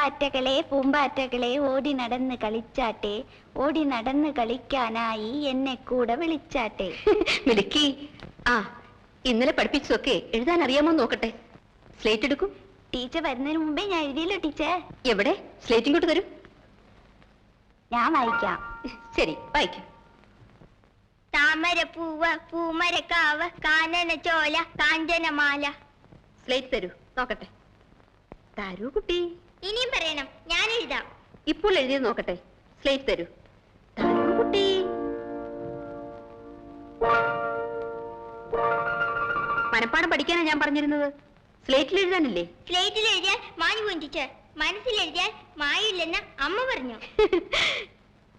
പാറ്റകളെ പൂമ്പാറ്റകളെ ഓടി നടന്ന് കളിച്ചാട്ടെ, ഓടി നടന്ന് കളിക്കാനായി എന്നെ കൂടെ വിളിച്ചാട്ടെ. മിടുക്കി. ആ, ഇന്നലെ പഠിപ്പിച്ചതൊക്കെ എഴുതാൻ അറിയാമോ നോക്കട്ടെ. സ്ലേറ്റ് എടുക്കൂ. ടീച്ചർ വരുന്നതിന് മുമ്പേ ഞാൻ എഴുതിയല്ലോ ടീച്ചർ. എവിടെ? സ്ലേറ്റ് ഇങ്ങോട്ട് തരും. ഞാൻ വായിക്കാം. ശരി, വായിക്കും. താമരപ്പൂവ് പൂമരക്കാവ് കാനന ചോല കാഞ്ചനമാല. സ്ലേറ്റ് തരൂ നോക്കട്ടെ. തരൂ കുട്ടി. ഇനിയും പറയണം, ഞാൻ എഴുതാം. ഇപ്പോൾ എഴുതിയത് നോക്കട്ടെ. സ്ലേറ്റ് തരൂ. തരൂ കുട്ടി. മനപ്പാഠം പഠിക്കാനാ ഞാൻ പറഞ്ഞിരുന്നത്, സ്ലേറ്റിൽ എഴുതാനല്ലേ. സ്ലേറ്റിൽ എഴുതിയാൽ മാഞ്ഞു പോകും ടീച്ചർ, മനസ്സിൽ എഴുതിയാൽ മായില്ലെന്ന് അമ്മ പറഞ്ഞു.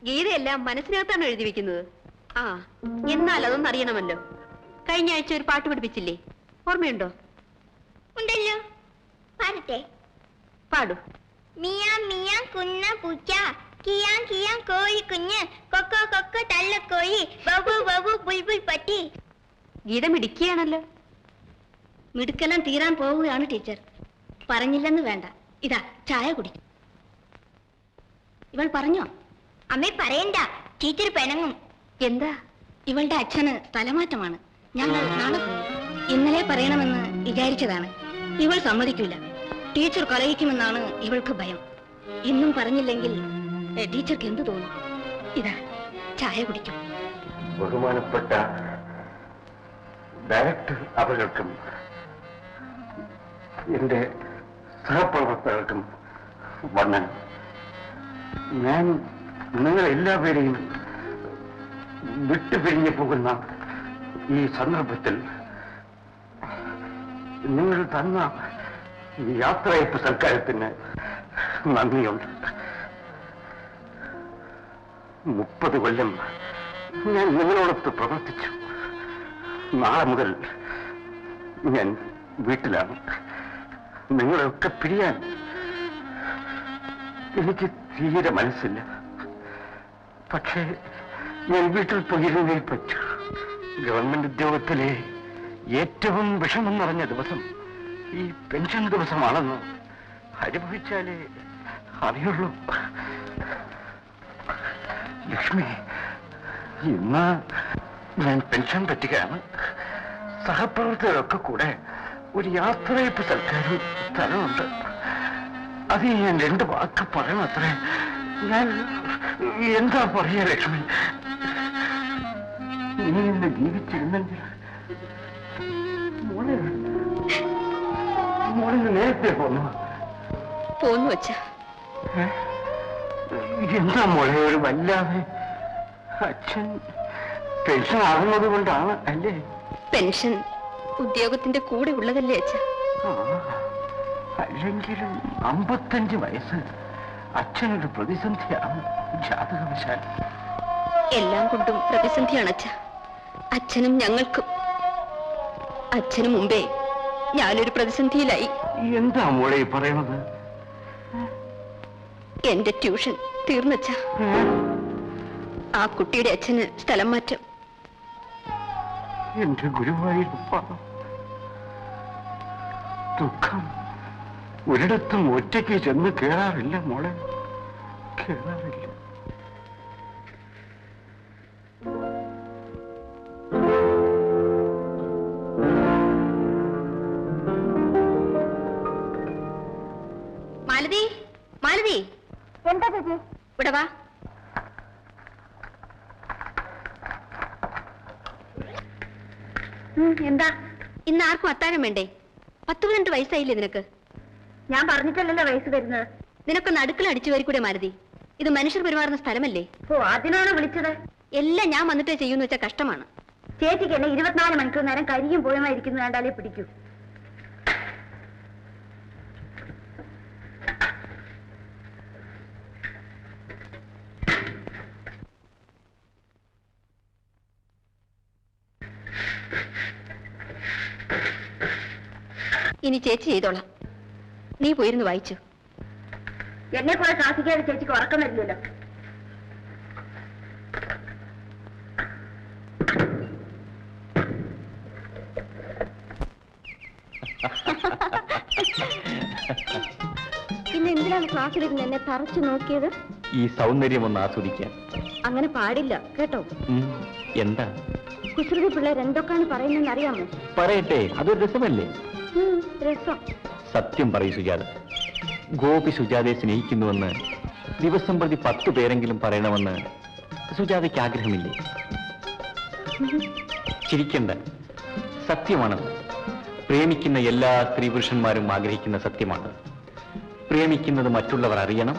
ഗീതയെല്ലാം മനസ്സിനകത്താണ് എഴുതി വെക്കുന്നത്. ആ, എന്നാൽ അതൊന്നും അറിയണമല്ലോ. കഴിഞ്ഞ ആഴ്ച ഒരു പാട്ട് പഠിപ്പിച്ചില്ലേ, ഓർമ്മയുണ്ടോ? ഉണ്ടല്ലോ, പാടട്ടെ. പാടൂ. മിയാ മിയാ കുന്ന പൂച്ച, കിയാ കിയാ കോഴി കുഞ്ഞ്, കൊക്കോ കൊക്കോ തള്ളക്കോഴി, ബബു ബബു ബുൾബുൾ പട്ടി. ഗീത മിടുക്കിയാണല്ലോ. മിടുക്കെല്ലാം തീരാൻ പോവുകയാണ് ടീച്ചർ. പറഞ്ഞില്ലെന്ന് വേണ്ട, ഇതാ ചായ കുടി. ഇവൾ പറഞ്ഞോ? അമ്മേ പറയണ്ട, ടീച്ചർ പെണങ്ങും. എന്താ? ഇവളുടെ അച്ഛന് സ്ഥലമാറ്റമാണ്. ഞങ്ങൾ നാളെ പോകും. ഇന്നലെ പറയണമെന്ന് വിചാരിച്ചതാണ്. ഇവൾ സമ്മതിക്കില്ല. ടീച്ചർ കലഹിക്കുമെന്നാണ് ഇവൾക്ക് ഭയം. ഇന്നും പറഞ്ഞില്ലെങ്കിൽ ടീച്ചർക്ക് എന്ത് തോന്നും? ഇതാ ചായ കുടിക്കും. ബഹുമാനപ്പെട്ട ഡയറക്ടർ അവർക്കും എന്റെ സഹപ്രവർത്തകർക്കും വന്ദനം. ഞാൻ നിങ്ങളെല്ലാവരെയും വിട്ടുപിരിഞ്ഞു പോകുന്ന ഈ സന്ദർഭത്തിൽ നിങ്ങൾ തന്ന യാത്രയപ്പ് സൽക്കാരത്തിന് നന്ദിയുണ്ട്. 30 കൊല്ലം ഞാൻ നിങ്ങളോടൊത്ത് പ്രവർത്തിച്ചു. നാളെ മുതൽ ഞാൻ വീട്ടിലാണ്. നിങ്ങളെയൊക്കെ പിരിയാൻ എനിക്ക് തീരെ മനസ്സില്ല. പക്ഷേ ഞാൻ വീട്ടിൽ പോയിരുന്നേ പറ്റൂ. ഗവൺമെന്റ് ഉദ്യോഗത്തിലെ ഏറ്റവും വിഷമം നിറഞ്ഞ ദിവസം ഈ പെൻഷൻ ദിവസമാണെന്ന് അനുഭവിച്ചാലേ അറിയുള്ളൂ. ലക്ഷ്മി, ഇന്ന് ഞാൻ പെൻഷൻ പറ്റുകയാണ്. സഹപ്രവർത്തകരൊക്കെ കൂടെ ഒരു യാത്രയപ്പ് സൽക്കാരം സ്ഥലമുണ്ട്. അത് ഞാൻ 2 വാക്ക് പറയണത്രേ. ഞാൻ എന്താ പറയാ ലക്ഷ്മി? നീ ഇന്ന് ജീവിച്ചിരുന്നെങ്കിൽ മോളിന് നേരത്തെ പോന്നു വെച്ച. എന്താ മോളെ ഒരു വല്ലാതെ? അച്ഛൻ പെൻഷൻ ആകുന്നത് കൊണ്ടാണ് അല്ലേ? പെൻഷൻ ഉദ്യോഗത്തിന്റെ കൂടെ ഉള്ളതല്ലേ അച്ഛ? അല്ലെങ്കിലും 55 വയസ്സ് അച്ഛനൊരു പ്രതിസന്ധിയാണ് ജാതകവശാൽ. എല്ലാം കൊണ്ടും പ്രതിസന്ധിയാണ് അച്ഛ. അച്ഛനും ഞങ്ങൾക്കും. അച്ഛനു മുമ്പേ ഞാനൊരു പ്രതിസന്ധിയിലായി. എന്താ മോളെ പറയണത്? എന്റെ ട്യൂഷൻ തീർന്നച്ച. ആ കുട്ടിയുടെ അച്ഛന് സ്ഥലം മാറ്റം. എന്റെ ഗുരുവായൂരപ്പ, ദുഃഖം ഒരിടത്തും ഒറ്റയ്ക്ക് ചെന്ന് കേറാറില്ല മോളെ, കേറാറില്ല. മാലതി, മാലതി, എന്താ ചേച്ചി? ഇവിടെ വാ. എന്താ? ഇന്ന് ആർക്കും അത്താഴം വേണ്ടേ? 10-12 വയസ്സായില്ലേ നിനക്ക്? ഞാൻ പറഞ്ഞിട്ടല്ലല്ലോ വയസ്സ് വരുന്നത്. നിനക്കൊന്ന് അടുക്കള അടിച്ചു വരിക്കൂടെ മാലതി? ഇത് മനുഷ്യർ പെരുമാറുന്ന സ്ഥലമല്ലേ? ഓ, അതിനാണ് വിളിച്ചത്. എല്ലാം ഞാൻ വന്നിട്ടേ ചെയ്യുമെന്ന് വെച്ചാൽ കഷ്ടമാണ്. ചേച്ചിക്ക് എന്നെ 24 മണിക്കൂർ നേരം കരിയും പോയമായിരിക്കുന്നു വേണ്ടാലേ പിടിക്കൂ. ഇനി ചേച്ചി ചെയ്തോളാം. നീ പോയിരുന്നു വായിച്ചു. എന്നെ കൂടെ ശാസിക്കാതെ ചേച്ചിക്ക് ഉറക്കം വരില്ലല്ലോ. പിന്നെ എന്തിനാ എന്തിനാണ് ക്ലാസ്സിലിരുന്ന് എന്നെ തറച്ചു നോക്കിയത്? ഈ സൗന്ദര്യം ഒന്ന് ആസ്വദിക്കാൻ. അങ്ങനെ പാടില്ല കേട്ടോ. എന്താ കുസൃതി പിള്ളേർ എന്തൊക്കെയാണ് പറയുന്നതെന്ന് അറിയാമോ? പറയട്ടെ, അതൊരു രസമല്ലേ? രസം. സത്യം പറയൂ സുജാത, ഗോപി സുജാതയെ സ്നേഹിക്കുന്നുവെന്ന് ദിവസം പ്രതി 10 പേരെങ്കിലും പറയണമെന്ന് സുജാതയ്ക്ക് ആഗ്രഹമില്ലേ? ചിരിക്കണ്ട, സത്യമാണത്. പ്രേമിക്കുന്ന എല്ലാ സ്ത്രീ പുരുഷന്മാരും ആഗ്രഹിക്കുന്ന സത്യമാണ്. പ്രേമിക്കുന്നത് മറ്റുള്ളവർ അറിയണം,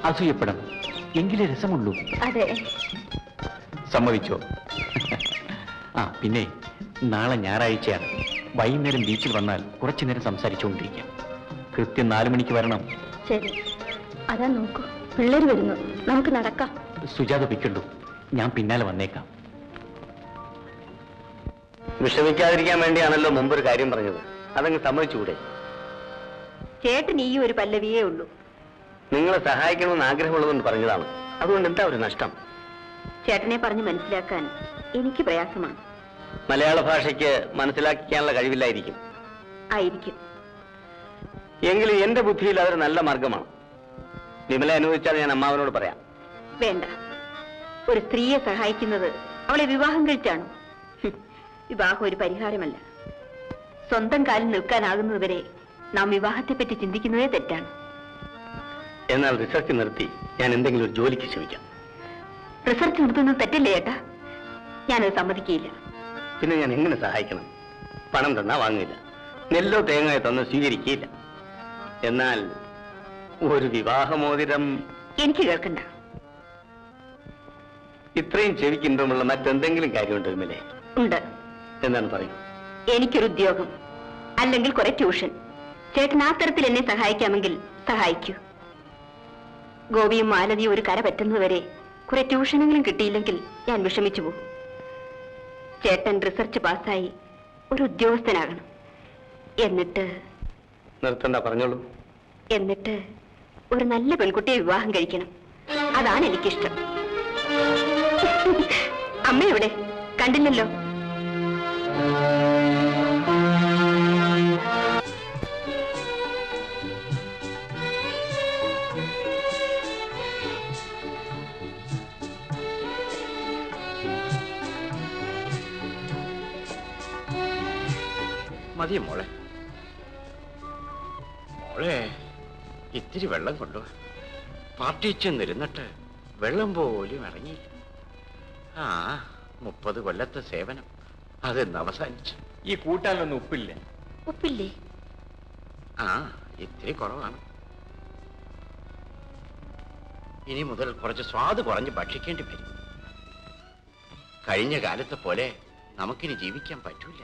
അസൂയപ്പെടണം, എങ്കിലേ രസമുള്ളൂ. അതെ. സമ്മതിച്ചോ? പിന്നെ നാളെ ഞായറാഴ്ചയാണ്. വൈകുന്നേരം ബീച്ചിൽ വന്നാൽ കുറച്ചു നേരം സംസാരിച്ചുകൊണ്ടിരിക്കാം. കൃത്യം 4 മണിക്ക് വരണം. ശരി. അതാ നോക്കൂ, പിള്ളേർ വരുന്നു. നമുക്ക് നടക്കാം. സുജാത പിക്കുള്ളൂ, ഞാൻ പിന്നാലെ വന്നേക്കാം. വിഷമിക്കാതിരിക്കാൻ വേണ്ടിയാണല്ലോ മുമ്പൊരു കാര്യം പറഞ്ഞത്. അതങ്ങ് സമ്മതിച്ചുകൂടെ? ചേട്ടൻ ഈ ഒരു പല്ലവിയേ ഉള്ളൂ. നിങ്ങളെ സഹായിക്കണമെന്ന് ആഗ്രഹമുള്ളതെന്ന് പറഞ്ഞതാണ്. അതുകൊണ്ട് എന്താ ഒരു നഷ്ടം? ചേട്ടനെ പറഞ്ഞ് മനസ്സിലാക്കാൻ എനിക്ക് പ്രയാസമാണ്. മലയാള ഭാഷയ്ക്ക് മനസ്സിലാക്കിക്കാനുള്ള കഴിവില്ലായിരിക്കും. ആയിരിക്കും. എങ്കിലും എന്റെ ബുദ്ധിയിൽ അതൊരു നല്ല മാർഗമാണ്. വിമല അനുവദിച്ചാൽ ഞാൻ അമ്മാവനോട് പറയാം. വേണ്ട. ഒരു സ്ത്രീയെ സഹായിക്കുന്നത് അവളെ വിവാഹം കഴിച്ചാണോ? വിവാഹം ഒരു പരിഹാരമല്ല. സ്വന്തം കാലിൽ നിൽക്കാനാകുന്നതുവരെ നാം വിവാഹത്തെപ്പറ്റി ചിന്തിക്കുന്നതേ തെറ്റാണ്. എന്നാൽ റിസർച്ച് നിർത്തി ഞാൻ എന്തെങ്കിലും ഒരു ജോലിക്ക് ശ്രമിക്കാം. റിസർച്ച് നിർത്തുന്നത് തെറ്റല്ലേ ഏട്ടാ? ഞാനത് സമ്മതിക്കില്ല. പിന്നെ ഞാൻ എങ്ങനെ സഹായിക്കണം? പണം തന്നാ വാങ്ങില്ല, നെല്ലോ തേങ്ങയോ തന്ന് സ്വീകരിക്കില്ല. എന്നാൽ ഒരു വിവാഹമോതിരം എനിക്ക് കേൾക്കണ്ട. ഇത്രയും ചെവിക്കുമ്പോഴുള്ള മറ്റെന്തെങ്കിലും കാര്യമുണ്ട് വിമലേ? ഉണ്ട്. എന്താണ് പറയൂ? എനിക്കൊരു ഉദ്യോഗം, അല്ലെങ്കിൽ കുറെ ട്യൂഷൻ. ചേട്ടൻ ആ തരത്തിൽ എന്നെ സഹായിക്കാമെങ്കിൽ സഹായിക്കൂ. ഗോപിയും മാലതിയും ഒരു കര പറ്റുന്നതുവരെ കുറെ ട്യൂഷനെങ്കിലും കിട്ടിയില്ലെങ്കിൽ ഞാൻ വിഷമിച്ചു പോകും. ചേട്ടൻ റിസർച്ച് പാസ്സായി ഒരു ഉദ്യോഗസ്ഥനാകണം. എന്നിട്ട് നിർത്തണ്ട, പറഞ്ഞോളൂ. എന്നിട്ട് ഒരു നല്ല പെൺകുട്ടിയെ വിവാഹം കഴിക്കണം. അതാണ് എനിക്കിഷ്ടം. അമ്മ എവിടെ? കണ്ടില്ലല്ലോ. മതിയോ മോളെ? മോളെ ഇത്തിരി വെള്ളം കൊണ്ടുവാ. പാർട്ടി ചെന്നിരുന്നിട്ട് വെള്ളം പോലും ഇറങ്ങിയില്ല. 30 കൊല്ലത്തെ സേവനം അതെന്ന് അവസാനിച്ചു. ഈ കൂട്ടാലൊന്നും ഉപ്പില്ല. ഉപ്പില്ലേ? ഇത്തിരി കുറവാണ്. ഇനി മുതൽ കുറച്ച് സ്വാദ് കുറഞ്ഞ് ഭക്ഷിക്കേണ്ടി വരും. കഴിഞ്ഞ കാലത്തെ പോലെ നമുക്കിനി ജീവിക്കാൻ പറ്റൂല.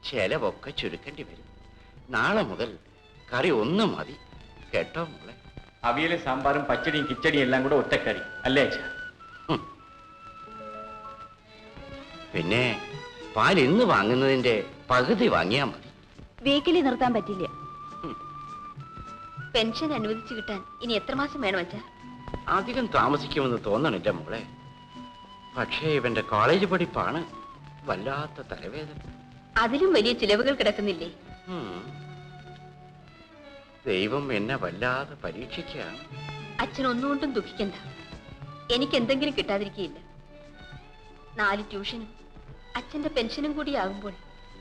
ചെലവൊക്കെ ചുരുക്കേണ്ടി വരും. നാളെ മുതൽ കറി ഒന്നും മതി. കേട്ടോ മോളെ? അവിയലും സാമ്പാറും പച്ചടിയും കിച്ചടിയും എല്ലാം കൂടെ ഒറ്റക്കറി അല്ലേ അച്ഛാ? പിന്നെ പാൽ ഇന്ന് വാങ്ങുന്നതിന്റെ പകുതി വാങ്ങിയാ മതി. വീക്കിലി നിർത്താൻ പറ്റില്ല. പെൻഷൻ അനുവദിച്ചു കിട്ടാൻ ഇനി എത്ര മാസം വേണം അച്ഛാ? അധികം താമസിക്കുമെന്ന് തോന്നണില്ല മോളെ. പക്ഷേ ഇവന്റെ കോളേജ് പഠിപ്പാണ് വല്ലാത്ത തലവേദന. അതിലും വലിയ ചിലവുകൾ കിടക്കുന്നില്ലേ? ദൈവം എന്നെ വല്ലാതെ പരീക്ഷിക്കുകയാണ്. അച്ഛൻ ഒന്നുകൊണ്ടും ദുഃഖിക്കണ്ട. എനിക്ക് എന്തെങ്കിലും കിട്ടാതിരിക്കുകയില്ല. 4 ട്യൂഷനും അച്ഛന്റെ പെൻഷനും കൂടി ആകുമ്പോൾ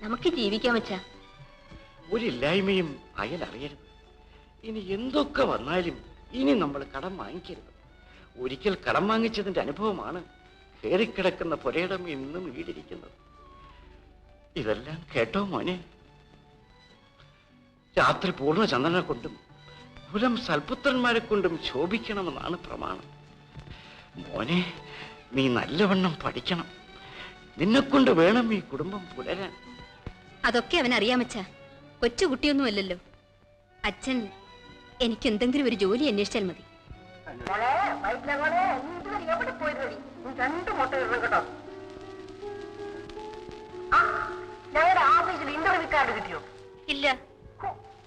നമുക്ക് ജീവിക്കാൻ വെച്ചാ. ഒരില്ലായ്മയും അയലറിയരുത്. ഇനി എന്തൊക്കെ വന്നാലും ഇനി നമ്മൾ കടം വാങ്ങിക്കരുത്. ഒരിക്കൽ കടം വാങ്ങിച്ചതിന്റെ അനുഭവമാണ് കയറിക്കിടക്കുന്ന പുരയിടം ഇന്നും വീടിരിക്കുന്നത്. ഇതെല്ലാം കേട്ടോ മോനെ? രാത്രി പൂർണ്ണചന്ദ്രനെ കൊണ്ടും കുലം സൽപുത്രന്മാരെ കൊണ്ടും ശോഭിക്കണമെന്നാണ് പ്രമാണം. മോനെ, നീ നല്ലവണ്ണം പഠിക്കണം. നിന്നെക്കൊണ്ട് വേണം ഈ കുടുംബം പുലരാൻ. അതൊക്കെ അവനറിയാമച്ചാ. കൊച്ചുകുട്ടിയൊന്നുമല്ലല്ലോ. അച്ഛൻ എനിക്ക് എന്തെങ്കിലും ഒരു ജോലി അന്വേഷിച്ചാൽ മതി. ഞങ്ങളുടെ ഓഫീസിൽ ഇന്റർവ്യൂ കാർഡ് കിട്ടിയോ? ഇല്ല.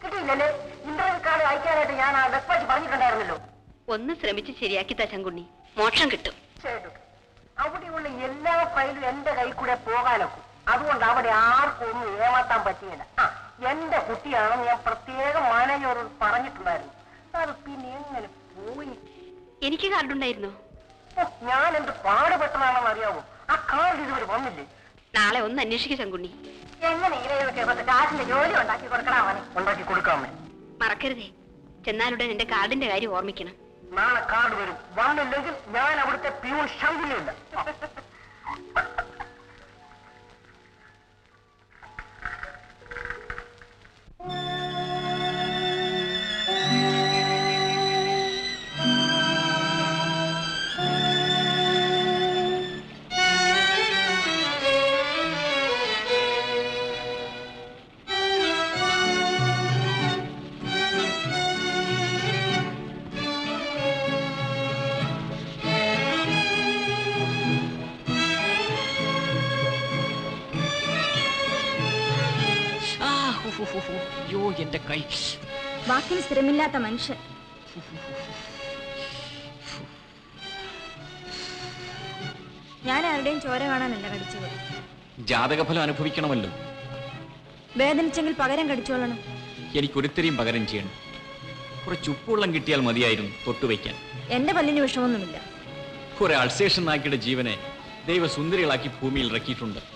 കിട്ടിയില്ലല്ലേ? ഇന്റർവ്യൂ കാർഡ് അയക്കാനായിട്ട് ഞാൻ ആ വെബ്സൈറ്റ് പറഞ്ഞിട്ടുണ്ടായിരുന്നല്ലോ. ഒന്ന് ശ്രമിച്ച് ശരിയാക്കി തശങ്കുണ്ണി, മോക്ഷം കിട്ടും. അവിടെയുള്ള എല്ലാ ഫയലും എന്റെ കൈ കൂടെ പോകാനൊക്കും. അതുകൊണ്ട് അവിടെ ആർക്കും ഒന്നും ഏമാത്താൻ പറ്റിയില്ല. എന്റെ കുട്ടിയാണെന്ന് ഞാൻ പ്രത്യേകം മാനേജറോട് പറഞ്ഞിട്ടുണ്ടായിരുന്നു. അത് പിന്നെ എങ്ങനെ പോയി? എനിക്ക് കാർഡുണ്ടായിരുന്നോ? ഞാൻ എന്ത് പാടുപെട്ടതാണെന്ന് അറിയാവോ? ആ കാർഡ് ഇതുവരെ വന്നില്ലേ? നാളെ ഒന്ന് അന്വേഷിക്കുക ശങ്കുണ്ണി. എങ്ങനെ ഇരയൊക്കെ കാശിന്റെ ജോലി ഉണ്ടാക്കി കൊടുക്കണമേ? ഉണ്ടാക്കി കൊടുക്കാമേ. മറക്കരുതേ, ചെന്നാലുടൻ എന്റെ കാർഡിന്റെ കാര്യം ഓർമ്മിക്കണം. നാളെ കാർഡ് വരും. വന്നില്ലെങ്കിൽ ഞാൻ അവിടുത്തെ പ്യൂൺ ശങ്കുലില്ല. അയ്യോ എന്റെ കൈ. വാക്കിന് സ്ഥിരമില്ലാത്ത മനുഷ്യൻ. ഞാൻ ആരുടെയും ചോര കാണാനല്ല കടിച്ചത്. ജാതകഫലം അനുഭവിക്കണമല്ലോ. വേദനിച്ചെങ്കിൽ പകരം കടിച്ചോളണം. എനിക്കൊരുത്തരെയും പകരം ചെയ്യണം. കുറച്ച് ഉപ്പുവെള്ളം കിട്ടിയാൽ മതിയായിരുന്നു തൊട്ടുവയ്ക്കാൻ. എന്റെ പല്ലിന് വിഷമൊന്നുമില്ല. കുറെ അൾസേഷൻ നാക്കിയുടെ ജീവനെ ദൈവസുന്ദരികളാക്കി ഭൂമിയിൽ ഇറക്കിയിട്ടുണ്ട്.